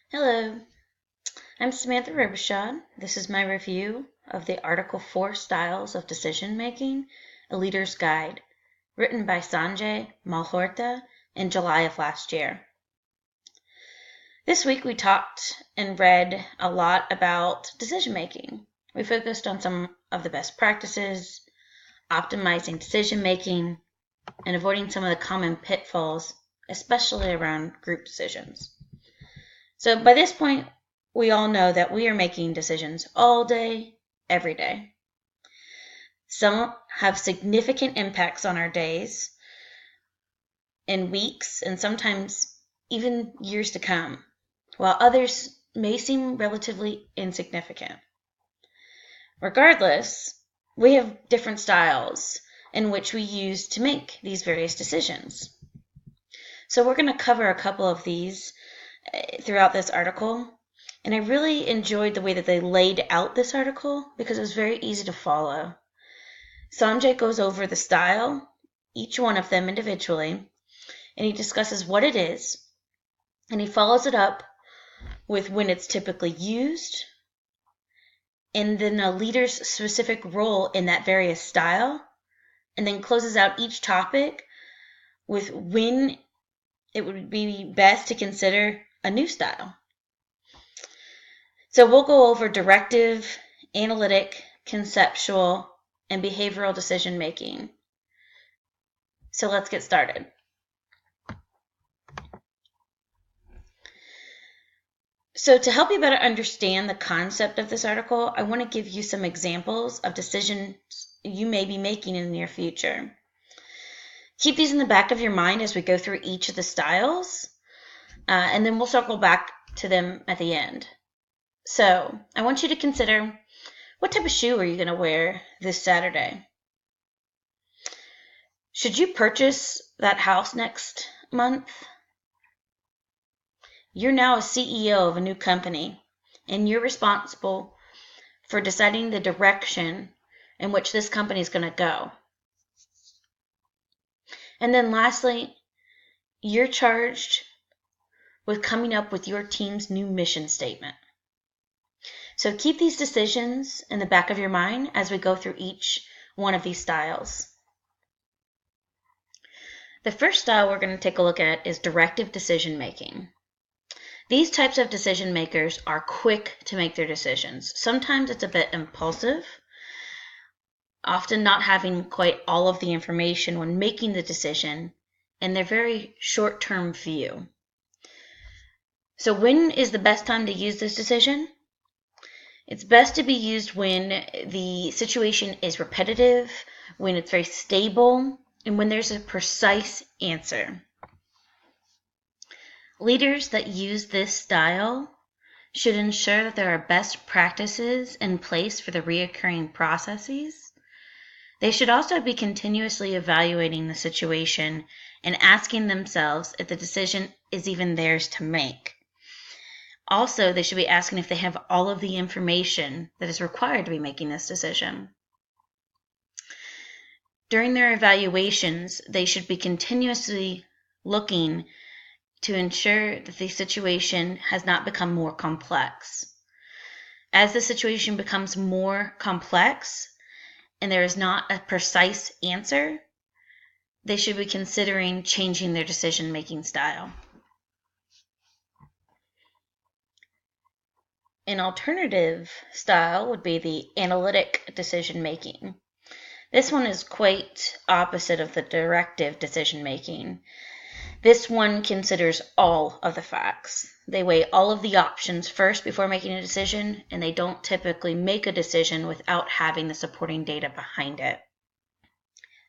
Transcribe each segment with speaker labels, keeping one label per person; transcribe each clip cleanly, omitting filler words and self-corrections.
Speaker 1: Hello, I'm Samantha Robichaud. This is my review of the article 4 Styles of Decision Making, A Leader's Guide, written by Sanjay Malhotra in July of last year. This week we talked and read a lot about decision making. We focused on some of the best practices, optimizing decision making, and avoiding some of the common pitfalls, especially around group decisions. So by this point, we all know that we are making decisions all day, every day. Some have significant impacts on our days and weeks, and sometimes even years to come, while others may seem relatively insignificant. Regardless, we have different styles in which we use to make these various decisions. So we're going to cover a couple of these throughout this article. And I really enjoyed the way that they laid out this article because it was very easy to follow. Sanjay goes over the style, each one of them individually, and he discusses what it is, and he follows it up with when it's typically used, and then a leader's specific role in that various style, and then closes out each topic with when it would be best to consider a new style. So we'll go over directive, analytic, conceptual, and behavioral decision making. So let's get started. So to help you better understand the concept of this article, I want to give you some examples of decisions you may be making in the near future. Keep these in the back of your mind as we go through each of the styles, and then we'll circle back to them at the end. So I want you to consider, what type of shoe are you going to wear this Saturday? Should you purchase that house next month? You're now a CEO of a new company, and you're responsible for deciding the direction in which this company is going to go. And then lastly, you're charged with coming up with your team's new mission statement. So keep these decisions in the back of your mind as we go through each one of these styles. The first style we're going to take a look at is directive decision making. These types of decision makers are quick to make their decisions. Sometimes it's a bit impulsive, often not having quite all of the information when making the decision, and they're very short-term view. So when is the best time to use this decision? It's best to be used when the situation is repetitive, when it's very stable, and when there's a precise answer. Leaders that use this style should ensure that there are best practices in place for the reoccurring processes. They should also be continuously evaluating the situation and asking themselves if the decision is even theirs to make. Also, they should be asking if they have all of the information that is required to be making this decision. During their evaluations, they should be continuously looking to ensure that the situation has not become more complex. As the situation becomes more complex and there is not a precise answer, they should be considering changing their decision-making style. An alternative style would be the analytic decision-making. This one is quite opposite of the directive decision-making. This one considers all of the facts. They weigh all of the options first before making a decision, and they don't typically make a decision without having the supporting data behind it.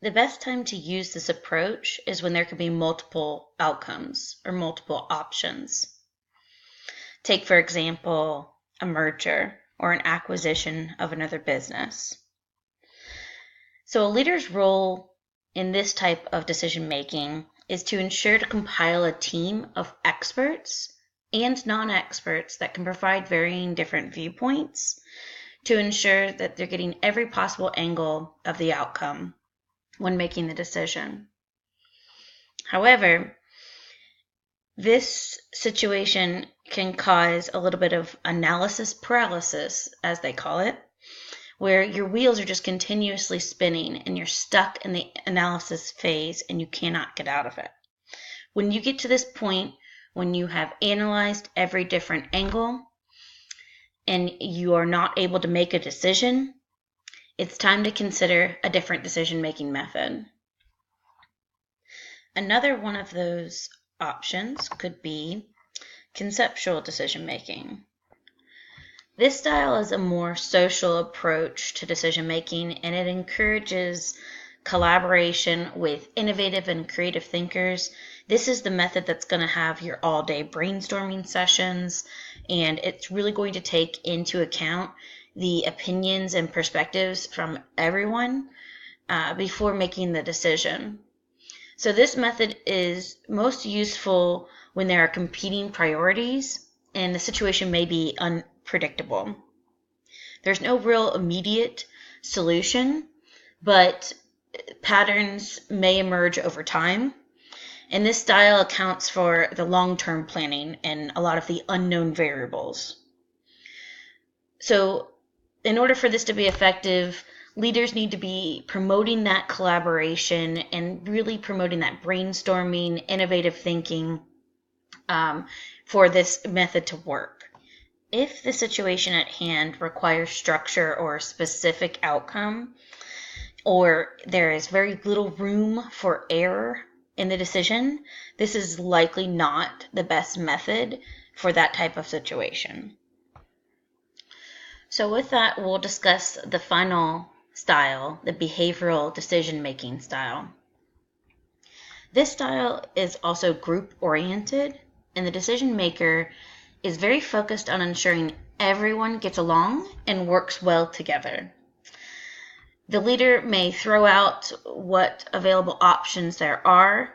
Speaker 1: The best time to use this approach is when there could be multiple outcomes or multiple options. Take, for example, a merger or an acquisition of another business. So a leader's role in this type of decision making is to ensure to compile a team of experts and non-experts that can provide varying different viewpoints to ensure that they're getting every possible angle of the outcome when making the decision. However, this situation can cause a little bit of analysis paralysis, as they call it, where your wheels are just continuously spinning and you're stuck in the analysis phase and you cannot get out of it. When you get to this point, when you have analyzed every different angle and you are not able to make a decision, it's time to consider a different decision-making method. Another one of those options could be conceptual decision-making. This style is a more social approach to decision-making, and it encourages collaboration with innovative and creative thinkers. This is the method that's going to have your all-day brainstorming sessions, and it's really going to take into account the opinions and perspectives from everyone before making the decision. So this method is most useful when there are competing priorities and the situation may be unpredictable. There's no real immediate solution, but patterns may emerge over time. And this style accounts for the long-term planning and a lot of the unknown variables. So in order for this to be effective, leaders need to be promoting that collaboration and really promoting that brainstorming, innovative thinking for this method to work. If the situation at hand requires structure or a specific outcome, or there is very little room for error in the decision, this is likely not the best method for that type of situation. So with that, we'll discuss the final style, the behavioral decision-making style. This style is also group-oriented, and the decision maker is very focused on ensuring everyone gets along and works well together. The leader may throw out what available options there are,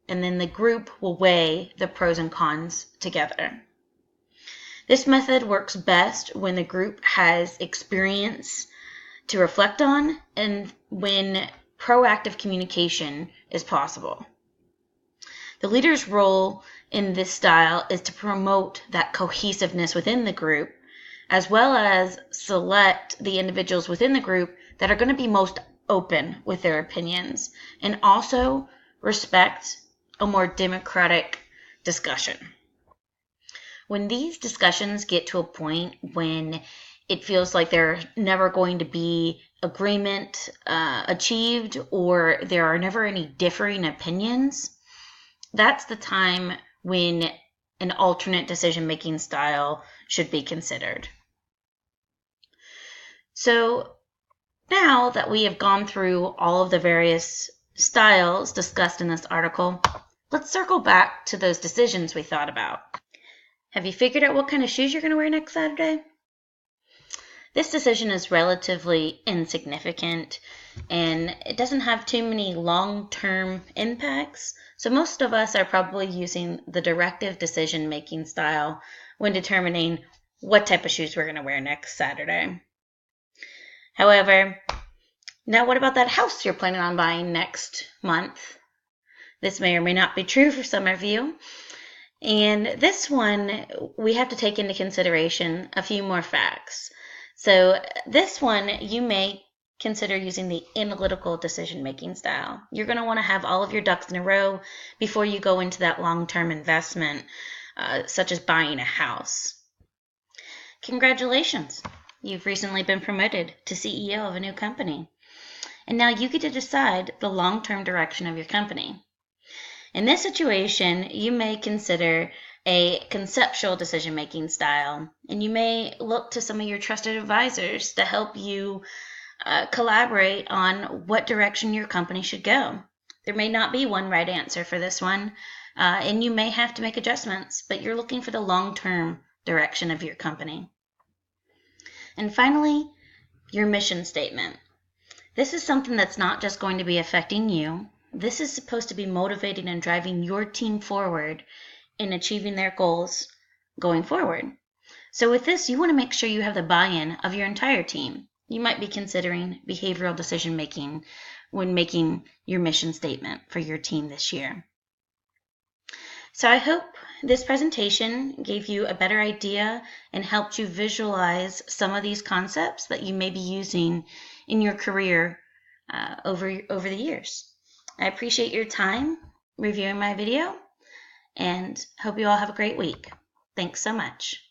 Speaker 1: and then the group will weigh the pros and cons together. This method works best when the group has experience to reflect on and when proactive communication is possible. The leader's role in this style is to promote that cohesiveness within the group, as well as select the individuals within the group that are going to be most open with their opinions, and also respect a more democratic discussion. When these discussions get to a point when it feels like there's never going to be agreement achieved, or there are never any differing opinions, that's the time when an alternate decision-making style should be considered. So now that we have gone through all of the various styles discussed in this article, let's circle back to those decisions we thought about. Have you figured out what kind of shoes you're going to wear next Saturday? This decision is relatively insignificant and it doesn't have too many long-term impacts, so most of us are probably using the directive decision-making style when determining what type of shoes we're going to wear next Saturday. However, now what about that house you're planning on buying next month? This may or may not be true for some of you. And this one, we have to take into consideration a few more facts. So this one, you may consider using the analytical decision-making style. You're going to want to have all of your ducks in a row before you go into that long-term investment, such as buying a house. Congratulations! You've recently been promoted to CEO of a new company. And now you get to decide the long-term direction of your company. In this situation, you may consider a conceptual decision-making style, and you may look to some of your trusted advisors to help you collaborate on what direction your company should go. There may not be one right answer for this one, and you may have to make adjustments, but you're looking for the long-term direction of your company. And finally, your mission statement. This is something that's not just going to be affecting you. This is supposed to be motivating and driving your team forward in achieving their goals going forward. So with this, you want to make sure you have the buy-in of your entire team. You might be considering behavioral decision making when making your mission statement for your team this year. So I hope this presentation gave you a better idea and helped you visualize some of these concepts that you may be using in your career over the years. I appreciate your time reviewing my video and hope you all have a great week. Thanks so much.